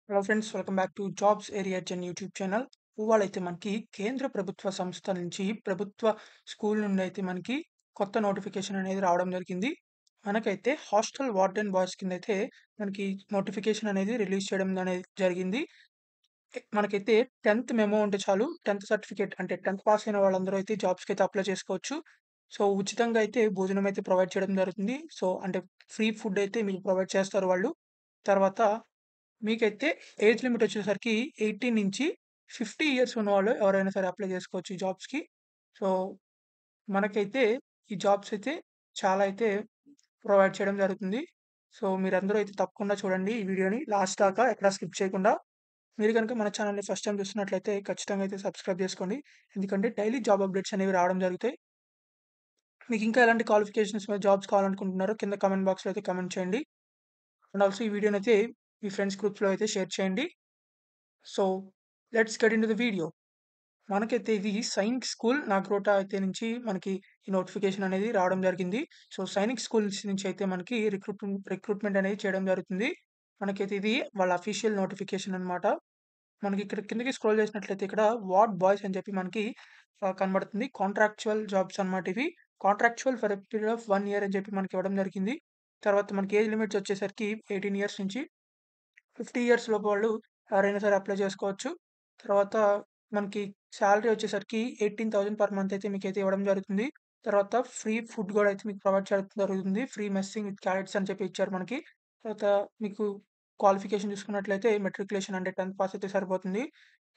Hello friends, welcome back to jobs area zen YouTube channel. ఇవాళైతే మనకి కేంద్ర ప్రభుత్వ సంస్థ నుంచి ప్రభుత్వ స్కూల్ నుండి అయితే మనకి కొత్త నోటిఫికేషన్ అనేది రావడం జరిగింది. మనకైతే హాస్టల్ వార్డెన్ బాయ్స్ కింద అయితే మనకి నోటిఫికేషన్ అనేది రిలీజ్ చేయడం అనేది జరిగింది. మనకైతే 10th మెమో ఉంటే చాలు, 10th సర్టిఫికేట్ అంటే 10th పాస్ అయిన వాళ్ళందరూ అయితే జాబ్స్కి అయితే అప్లై చేసుకోవచ్చు. సో ఉచితంగా అయితే భోజనం అయితే ప్రొవైడ్ చేయడం జరుగుతుంది. సో అంటే ఫ్రీ ఫుడ్ అయితే మీకు ప్రొవైడ్ చేస్తారు వాళ్ళు. తర్వాత మీకైతే ఏజ్ లిమిట్ వచ్చేసరికి 18 నుంచి 50 ఇయర్స్ ఉన్నవాళ్ళు ఎవరైనా సరే అప్లై చేసుకోవచ్చు ఈ జాబ్స్‌కి. సో, మనకైతే ఈ జాబ్స్ అయితే చాలా అయితే ప్రొవైడ్ చేయడం జరుగుతుంది. సో, మీరందరూ అయితే తప్పకుండా చూడండి ఈ వీడియోని లాస్ట్ దాకా ఎక్కడ స్కిప్ చేయకుండా. మీరు గనుక మన ఛానెల్‌ని ఫస్ట్ టైమ్ చూస్తున్నట్లయితే ఖచ్చితంగా అయితే సబ్స్క్రైబ్ చేసుకోండి. ఎందుకంటే డైలీ జాబ్ అప్డేట్స్ అనేవి రావడం జరుగుతాయి. మీకు ఇంకా ఎలాంటి క్వాలిఫికేషన్స్ మీద జాబ్స్ కావాలనుకుంటున్నారో కింద కామెంట్ బాక్స్‌లో అయితే కామెంట్ చేయండి. అండ్ ఆల్సో ఈ వీడియోనైతే మీ ఫ్రెండ్స్ గ్రూప్స్‌లో అయితే షేర్ చేయండి. So, let's get into the video. మనకైతే ఇది సైనిక్ స్కూల్ నాగ్రోటా అయితే నుంచి మనకి ఈ నోటిఫికేషన్ అనేది రావడం జరిగింది. సో, సైనిక్ స్కూల్స్ నుంచి అయితే మనకి రిక్రూట్మెంట్ అనేది చేయడం జరుగుతుంది. మనకైతే ఇది వాళ్ళ అఫీషియల్ నోటిఫికేషన్ అన్నమాట. మనకి ఇక్కడ కిందకి స్క్రోల్ చేసినట్లయితే ఇక్కడ వార్డ్ బాయ్స్ అని చెప్పి మనకి కనబడుతుంది. కాంట్రాక్చువల్ జాబ్స్ అన్నమాట ఇవి. Contractual for a period of 1 year అని చెప్పి మనకి ఇవ్వడం జరిగింది. తర్వాత మనకి ఏజ్ లిమిట్స్ వచ్చేసరికి 18 ఇయర్స్ నుంచి 50 ఇయర్స్ లోపు వాళ్ళు ఎవరైనా సరే అప్లై చేసుకోవచ్చు. తర్వాత మనకి సాలరీ వచ్చేసరికి 18,000 పర్ మంత్ అయితే మీకైతే ఇవ్వడం జరుగుతుంది. తర్వాత ఫ్రీ ఫుడ్ గూడా అయితే మీకు ప్రొవైడ్ చేయడం జరుగుతుంది. ఫ్రీ మెస్సింగ్ విత్ క్యాడెట్స్ అని చెప్పి ఇచ్చారు మనకి. తర్వాత మీకు క్వాలిఫికేషన్ చూసుకున్నట్లయితే మెట్రిక్యులేషన్ అంటే 10th పాస్ అయితే సరిపోతుంది.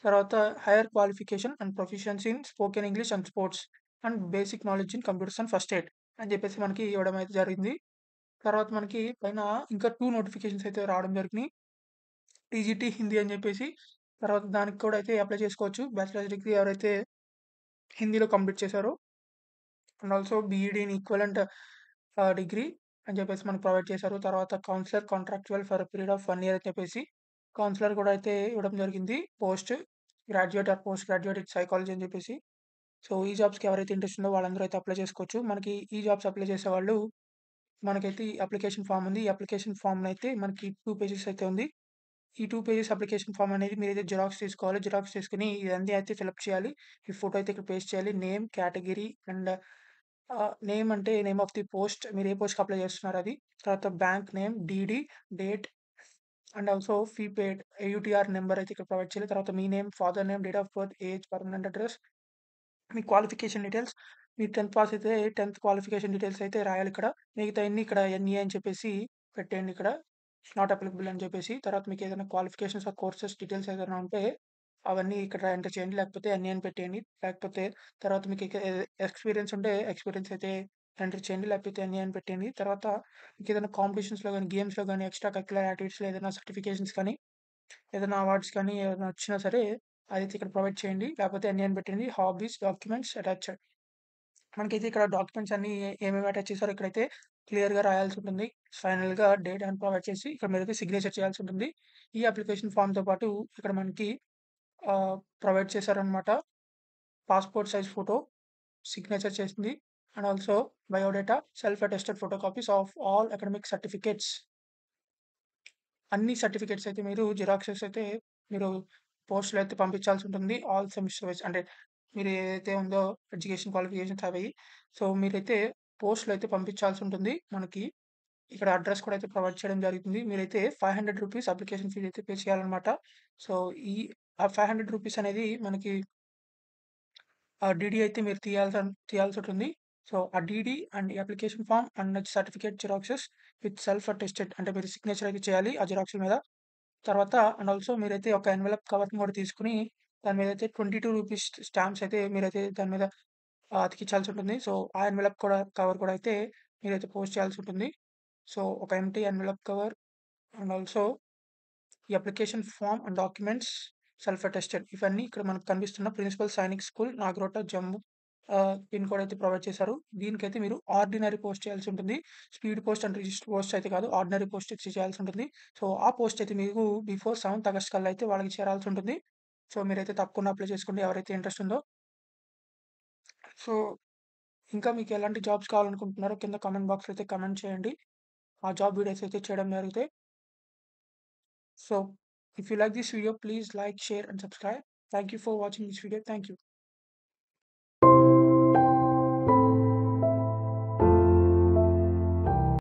తర్వాత higher qualification and proficiency in spoken English and sports and basic knowledge in computers and first aid అని చెప్పేసి మనకి ఇవ్వడం అయితే జరిగింది. తర్వాత మనకి పైన ఇంకా 2 నోటిఫికేషన్స్ అయితే రావడం జరిగినాయి. టీజీటీ హిందీ అని జెప్పేసి. తర్వాత దానికి కూడా అయితే అప్లై చేసుకోవచ్చు. బ్యాచిలర్స్ డిగ్రీ ఎవరైతే హిందీలో కంప్లీట్ చేశారో and also BEd in equivalent degree అని చెప్పేసి మనకు ప్రొవైడ్ చేశారు. తర్వాత counsellor contractual for period of 1 year అని చెప్పేసి కౌన్సిలర్ కూడా అయితే ఇవ్వడం జరిగింది. Post graduate or post graduate in psychology అని చెప్పేసి. సో, ఈ జాబ్స్‌కి ఎవరైతే ఇంట్రెస్ట్ ఉందో వాళ్ళందరూ అయితే అప్లై చేసుకోవచ్చు. మనకి ఈ జాబ్స్ అప్లై చేసేవాళ్ళు మనకైతే ఈ అప్లికేషన్ ఫార్మ్ ఉంది. ఈ అప్లికేషన్ ఫార్మ్‌నయితే మనకి 2 పేజెస్ అయితే ఉంది. ఈ 2 పేజెస్ అప్లికేషన్ ఫార్మ్ అనేది మీరైతే జిరాక్స్ తీసుకోవాలి. జిరాక్స్ తీసుకొని ఇదన్నీ అయితే ఫిలప్ చేయాలి. ఈ ఫోటో అయితే ఇక్కడ పేస్ట్ చేయాలి. నేమ్, కేటగరీ అండ్ నేమ్ అంటే నేమ్ ఆఫ్ ది పోస్ట్. మీరు ఏ పోస్ట్‌కి అప్లై చేస్తున్నారో అది. తర్వాత bank name, DD, date and also fee paid UTR number అయితే ఇక్కడ ప్రొవైడ్ చేయాలి. తర్వాత మీ name, father name, date of birth, age, permanent address, మీ క్వాలిఫికేషన్ డీటెయిల్స్. మీరు 10th పాస్ అయితే 10th క్వాలిఫికేషన్ డీటెయిల్స్ అయితే రాయాలిక్కడ. మిగతాయన్నీ ఇక్కడ ఎన్‌ఏ అని చెప్పేసి పెట్టేయండి ఇక్కడ. నాట్ అప్లికబుల్ అని చెప్పేసి. తర్వాత మీకేదైనా క్వాలిఫికేషన్స్ ఆర్ కోర్సెస్ డీటెయిల్స్ ఏదైనా ఉంటే అవన్నీ ఇక్కడ ఎంటర్ చేయండి. లేకపోతే ఎన్‌ఏ అని పెట్టేయండి. లేకపోతే తర్వాత మీకు ఎక్స్‌పీరియన్స్ ఉంటే ఎక్స్‌పీరియన్స్ అయితే ఎంటర్ చేయండి. లేకపోతే ఎన్‌ఏ అని పెట్టేయండి. తర్వాత మీకేదైనా కాంపిటీషన్స్‌లో గాని, గేమ్స్‌లో గాని, ఎక్స్‌ట్రా కరిక్యులర్ యాక్టివిటీస్‌లో ఏదైనా సర్టిఫికేషన్స్ కానీ, ఏదైనా అవార్డ్స్ కానీ ఏదైనా వచ్చినా సరే అదైతే ఇక్కడ ప్రొవైడ్ చేయండి. లేకపోతే ఎన్‌ఏ అని పెట్టండి. Hobbies, documents attached. మనకైతే ఇక్కడ డాక్యుమెంట్స్ అన్నీ ఏమేమి అటాచ్ చేశారో ఇక్కడైతే క్లియర్‌గా రాయాల్సుంటుంది. ఫైనల్‌గా డేట్ అని ప్రొవైడ్ చేసి ఇక్కడ మీరైతే సిగ్నేచర్ చేయాల్సుంటుంది. ఈ అప్లికేషన్ ఫార్మ్‌తో పాటు ఇక్కడ మనకి ప్రొవైడ్ చేశారనమాట. పాస్‌పోర్ట్ సైజ్ ఫోటో, సిగ్నేచర్ చేసింది and also biodata, self attested photocopies of all academic certificates. అన్ని సర్టిఫికేట్స్ అయితే మీరు జిరాక్సెస్ అయితే మీరు పోస్ట్‌లో అయితే పంపించాల్సుంటుంది. ఆల్ సెమిస్టర్ వైస్ అంటే మీరు ఏదైతే ఉందో ఎడ్యుకేషన్ క్వాలిఫికేషన్స్ అవి. సో, మీరైతే పోస్ట్‌లో అయితే పంపించాల్సుంటుంది. మనకి ఇక్కడ అడ్రెస్ కూడా అయితే ప్రొవైడ్ చేయడం జరుగుతుంది. మీరైతే రూ. 500 అప్లికేషన్ ఫీ అయితే పే చేయాలనమాట. సో, ఈ ఆ రూ. 500 అనేది మనకి డీడీ అయితే మీరు తీయాల్సుంటుంది. సో, ఆ డీడీ అండ్ ఈ application form and certificate xeroxes with self attested అంటే మీరు సిగ్నేచర్ అయితే చేయాలి ఆ జిరాక్స్‌ల మీద. తర్వాత అండ్ ఆల్సో మీరైతే ఒక ఎన్వలప్ కవర్‌ని కూడా తీసుకొని దాని మీదైతే రూ. 22 స్టాంప్స్ అయితే మీరైతే దాని మీద అతికించాల్సుంటుంది. సో, ఆ ఎన్వలప్ కూడా కవర్ కూడా అయితే మీరైతే పోస్ట్ చేయాల్సుంటుంది. సో, ఒక empty envelope cover and also ఈ application form and documents self attested ఇవన్నీ ఇక్కడ మనకు కనిపిస్తున్న principal Sainik school Nagrota Jammu pin code అయితే ప్రొవైడ్ చేశారు. దీనికైతే మీరు ఆర్డినరీ పోస్ట్ చేయాల్సి ఉంటుంది. Speed post and register post అయితే కాదు. ఆర్డినరీ పోస్ట్ అయితే చేయాల్సి ఉంటుంది. సో, ఆ పోస్ట్ అయితే మీకు బిఫోర్ 7th ఆగస్ట్ కల్లా అయితే వాళ్ళకి చేరాల్సి ఉంటుంది. సో, మీరైతే తప్పకుండా అప్లై చేసుకోండి ఎవరైతే ఇంట్రెస్ట్ ఉందో. సో, ఇంకా మీకు ఎలాంటి జాబ్స్ కావాలనుకుంటున్నారో కింద కామెంట్ బాక్స్‌లో అయితే కామెంట్ చేయండి. ఆ జాబ్ వీడియోస్ అయితే చేయడం జరుగుతాయి. So If you like this video, please like, share, and subscribe. Thank you for watching this video. Thank you.